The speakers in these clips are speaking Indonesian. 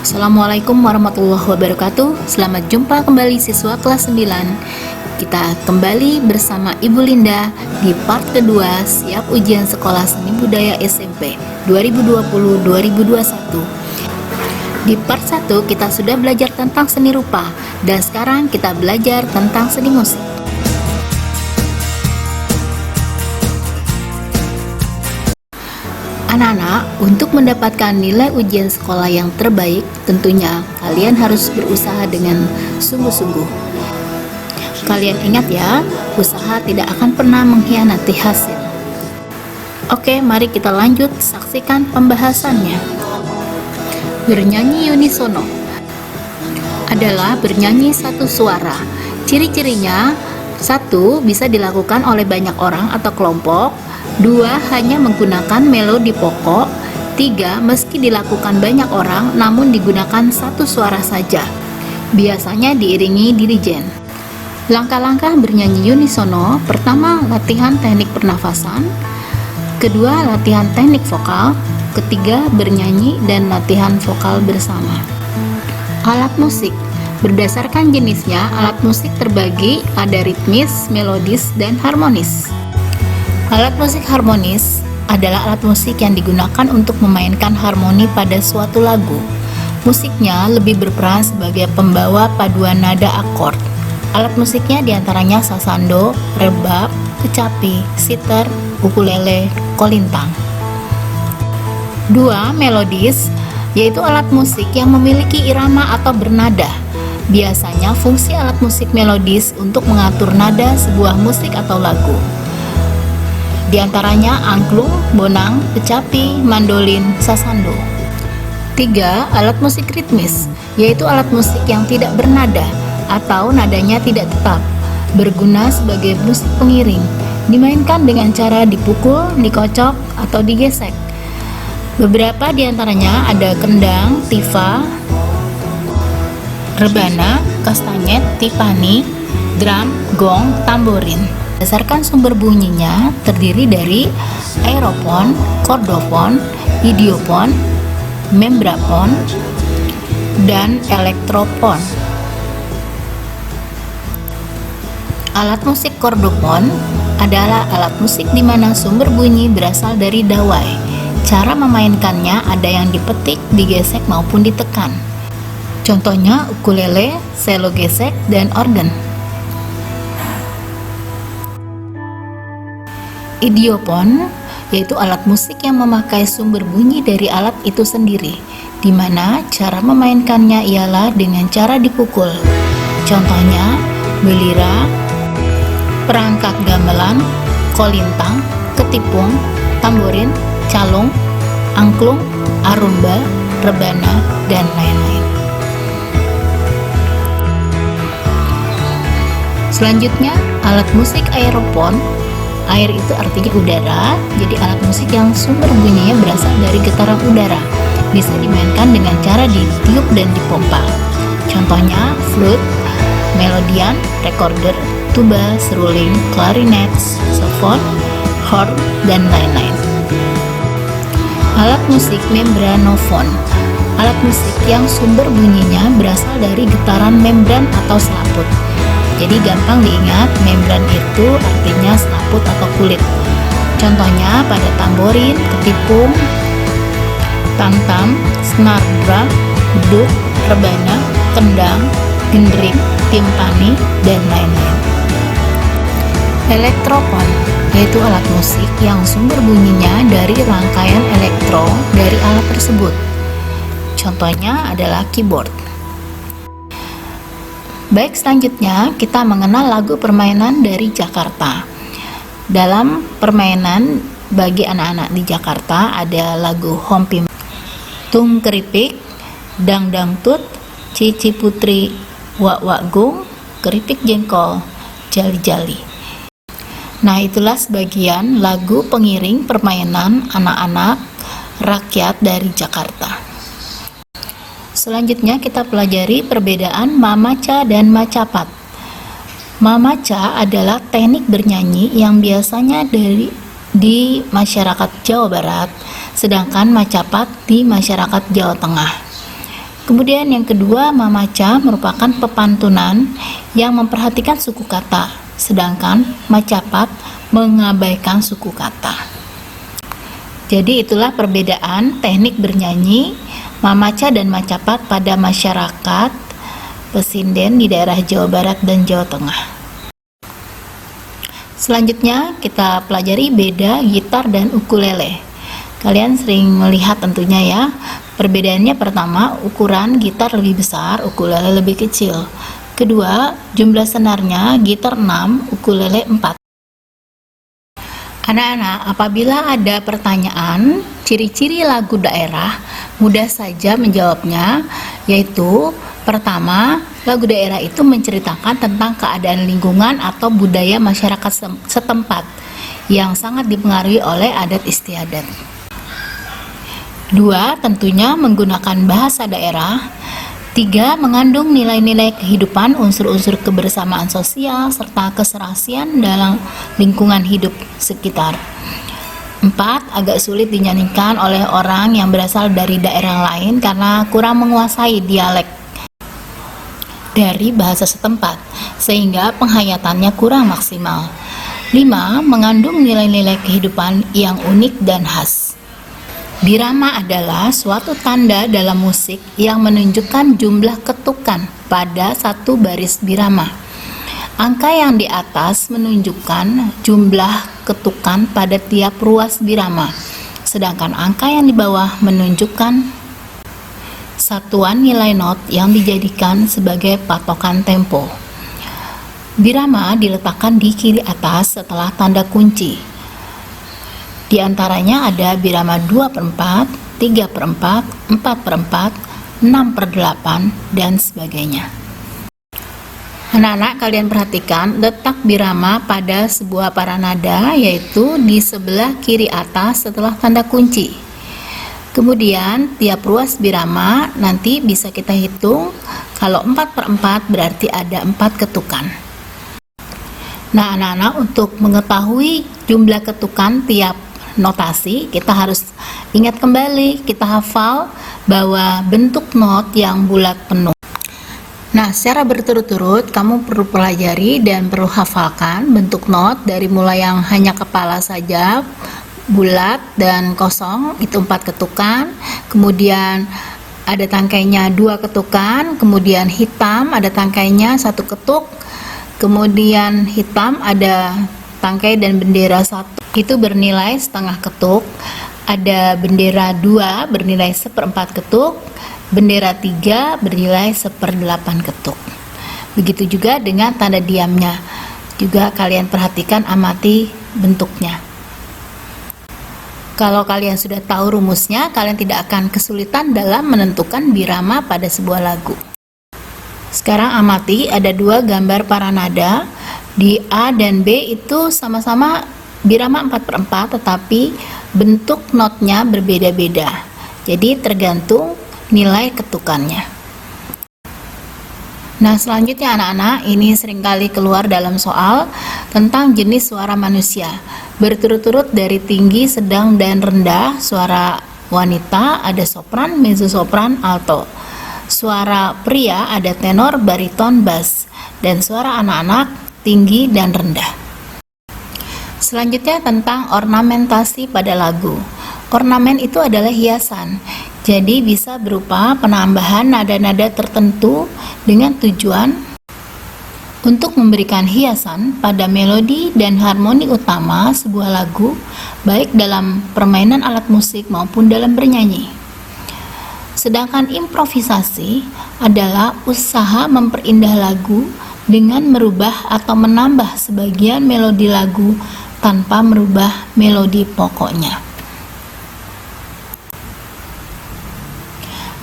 Assalamualaikum warahmatullahi wabarakatuh. Selamat jumpa kembali siswa kelas 9. Kita kembali bersama Ibu Linda di part kedua siap ujian sekolah seni budaya SMP 2020-2021. Di part 1 kita sudah belajar tentang seni rupa dan sekarang kita belajar tentang seni musik. Anak-anak, untuk mendapatkan nilai ujian sekolah yang terbaik, tentunya kalian harus berusaha dengan sungguh-sungguh. Kalian ingat ya, usaha tidak akan pernah mengkhianati hasil. Oke, mari kita lanjut saksikan pembahasannya. Bernyanyi unisono adalah bernyanyi satu suara. Ciri-cirinya: 1. Bisa dilakukan oleh banyak orang atau kelompok. 2. Hanya menggunakan melodi pokok. 3. Meski dilakukan banyak orang, namun digunakan satu suara saja. Biasanya diiringi dirijen. Langkah-langkah bernyanyi unisono: pertama, latihan teknik pernafasan. Kedua, latihan teknik vokal. Ketiga, bernyanyi dan latihan vokal bersama. Alat musik: berdasarkan jenisnya, alat musik terbagi ada ritmis, melodis, dan harmonis. Alat musik harmonis adalah alat musik yang digunakan untuk memainkan harmoni pada suatu lagu. Musiknya lebih berperan sebagai pembawa paduan nada akord. Alat musiknya diantaranya sasando, rebab, kecapi, siter, ukulele, kolintang. 2. Melodis, yaitu alat musik yang memiliki irama atau bernada. Biasanya fungsi alat musik melodis untuk mengatur nada sebuah musik atau lagu. Di antaranya angklung, bonang, kecapi, mandolin, sasando. 3. Alat musik ritmis, yaitu alat musik yang tidak bernada atau nadanya tidak tetap, berguna sebagai musik pengiring, dimainkan dengan cara dipukul, dikocok, atau digesek. Beberapa di antaranya ada kendang, tifa, rebana, kastanyet, tipani, drum, gong, tamborin. Berdasarkan sumber bunyinya terdiri dari aeropon, kordofon, idiopon, membrapon, dan elektropon. Alat musik kordofon adalah alat musik di mana sumber bunyi berasal dari dawai. Cara memainkannya ada yang dipetik, digesek maupun ditekan. Contohnya ukulele, selo gesek, dan organ. Idiopon yaitu alat musik yang memakai sumber bunyi dari alat itu sendiri, di mana cara memainkannya ialah dengan cara dipukul. Contohnya belira, perangkat gamelan, kolintang, ketipung, tamborin, calung, angklung, arumba, rebana, dan lain-lain. Selanjutnya, alat musik aeropon. Air itu artinya udara, jadi alat musik yang sumber bunyinya berasal dari getaran udara. Bisa dimainkan dengan cara ditiup dan dipompa. Contohnya flute, melodian, recorder, tuba, seruling, klarinet, saxophone, horn, dan lain-lain. Alat musik membranofon. Alat musik yang sumber bunyinya berasal dari getaran membran atau selaput. Jadi gampang diingat, membran itu artinya selaput atau kulit. Contohnya pada tamborin, ketipung, tam-tam, senar drum, beduk, rebana, kendang, gendering, timpani, dan lain-lain. Elektropon yaitu alat musik yang sumber bunyinya dari rangkaian elektro dari alat tersebut. Contohnya adalah keyboard. Baik, selanjutnya kita mengenal lagu permainan dari Jakarta. Dalam permainan bagi anak-anak di Jakarta ada lagu Hompi, Tung Keripik, Dang Dangtut, Cici Putri, Wak Wak Gung, Keripik Jengkol, Jali Jali. Nah, itulah sebagian lagu pengiring permainan anak-anak rakyat dari Jakarta. Selanjutnya kita pelajari perbedaan mamaca dan macapat. Mamaca adalah teknik bernyanyi yang biasanya di masyarakat Jawa Barat, sedangkan macapat di masyarakat Jawa Tengah. Kemudian yang kedua, mamaca merupakan pepantunan yang memperhatikan suku kata, sedangkan macapat mengabaikan suku kata. Jadi itulah perbedaan teknik bernyanyi mamaca dan macapat pada masyarakat Pesinden di daerah Jawa Barat dan Jawa Tengah. Selanjutnya kita pelajari beda gitar dan ukulele. Kalian sering melihat tentunya ya. Perbedaannya pertama, ukuran gitar lebih besar, ukulele lebih kecil. Kedua, jumlah senarnya, gitar 6, ukulele 4. Anak-anak, apabila ada pertanyaan ciri-ciri lagu daerah, mudah saja menjawabnya, yaitu pertama, lagu daerah itu menceritakan tentang keadaan lingkungan atau budaya masyarakat setempat yang sangat dipengaruhi oleh adat istiadat. Dua, tentunya menggunakan bahasa daerah. Tiga, mengandung nilai-nilai kehidupan, unsur-unsur kebersamaan sosial, serta keserasian dalam lingkungan hidup sekitar. Empat, agak sulit dinyanyikan oleh orang yang berasal dari daerah lain karena kurang menguasai dialek dari bahasa setempat, sehingga penghayatannya kurang maksimal. Lima, mengandung nilai-nilai kehidupan yang unik dan khas. Birama adalah suatu tanda dalam musik yang menunjukkan jumlah ketukan pada satu baris birama. Angka yang di atas menunjukkan jumlah ketukan pada tiap ruas birama, sedangkan angka yang di bawah menunjukkan satuan nilai not yang dijadikan sebagai patokan tempo. Birama diletakkan di kiri atas setelah tanda kunci. Di antaranya ada birama 2/4, 3/4, 4/4, 6/8, dan sebagainya. Anak-anak, kalian perhatikan letak birama pada sebuah paranada, yaitu di sebelah kiri atas setelah tanda kunci. Kemudian tiap ruas birama nanti bisa kita hitung. Kalau 4/4 berarti ada 4 ketukan. Nah, anak-anak, untuk mengetahui jumlah ketukan tiap notasi, kita harus ingat kembali, kita hafal bahwa bentuk not yang bulat penuh. Nah, secara berturut-turut kamu perlu pelajari dan perlu hafalkan bentuk not dari mulai yang hanya kepala saja, bulat dan kosong, itu 4 ketukan. Kemudian ada tangkainya 2 ketukan, kemudian hitam ada tangkainya 1 ketuk, kemudian hitam ada tangkai dan bendera 1, itu bernilai setengah ketuk. Ada bendera 2 bernilai 1/4 ketuk, bendera 3 bernilai 1/8 ketuk. Begitu juga dengan tanda diamnya, juga kalian perhatikan, amati bentuknya. Kalau kalian sudah tahu rumusnya, kalian tidak akan kesulitan dalam menentukan birama pada sebuah lagu. Sekarang amati, ada 2 gambar paranada. Di A dan B itu sama-sama birama 4/4, tetapi bentuk notnya berbeda-beda. Jadi tergantung nilai ketukannya. Nah, selanjutnya anak-anak, ini seringkali keluar dalam soal tentang jenis suara manusia. Berturut-turut dari tinggi, sedang, dan rendah. Suara wanita ada sopran, mezzosopran, alto. Suara pria ada tenor, bariton, bass. Dan suara anak-anak tinggi dan rendah. Selanjutnya tentang ornamentasi pada lagu. Ornamen itu adalah hiasan. Jadi bisa berupa penambahan nada-nada tertentu dengan tujuan untuk memberikan hiasan pada melodi dan harmoni utama sebuah lagu, baik dalam permainan alat musik maupun dalam bernyanyi. Sedangkan improvisasi adalah usaha memperindah lagu dengan merubah atau menambah sebagian melodi lagu tanpa merubah melodi pokoknya.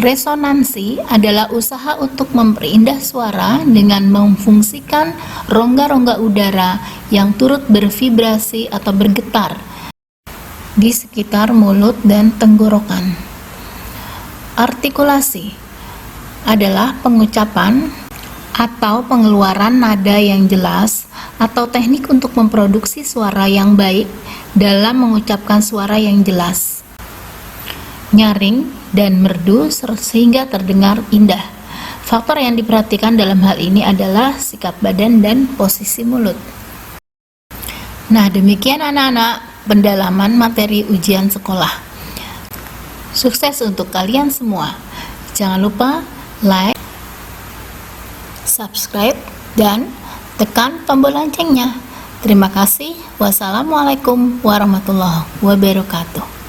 Resonansi adalah usaha untuk memperindah suara dengan memfungsikan rongga-rongga udara yang turut bervibrasi atau bergetar di sekitar mulut dan tenggorokan. Artikulasi adalah pengucapan atau pengeluaran nada yang jelas atau teknik untuk memproduksi suara yang baik dalam mengucapkan suara yang jelas. Nyaring dan merdu sehingga terdengar indah. Faktor yang diperhatikan dalam hal ini adalah sikap badan dan posisi mulut. Nah, demikian anak-anak pendalaman materi ujian sekolah. Sukses untuk kalian semua. Jangan lupa like, subscribe, dan tekan tombol loncengnya. Terima kasih. Wassalamualaikum warahmatullahi wabarakatuh.